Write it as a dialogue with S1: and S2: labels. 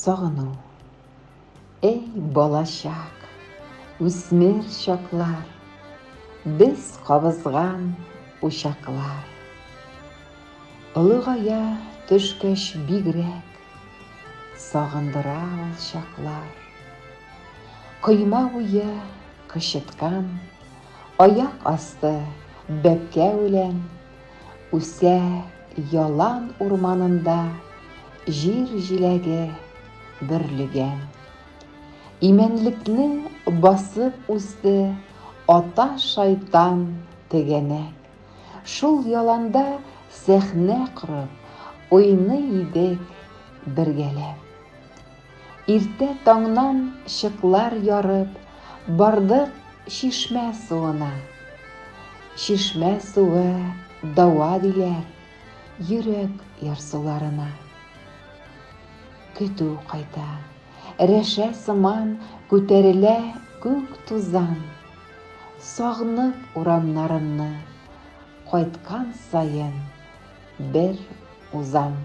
S1: Сагыну. Эй, балачак, үсмер чаклар, без кабызган учаклар. Олыгая төшкәч бигрәк, сагындыра ул чаклар. Койма буе кычыткан, аяк асты бәпкә үлән, үсә ялан урманында җир җиләге бөрлегән. Имәнлекне басып үсте ата шайтан тегәнәк. Шул яланда сәхнә корып, уйный идек бергәләп. Иртә таңнан чыклар ярып, бардык чишмә суына. Чишмә суы дава диләр йөрәк ярсуларына. Көтү кайта, рәшә сыман күтәрелә күк тузан. Сагынып урамнарымны, кайткан саен бер узам.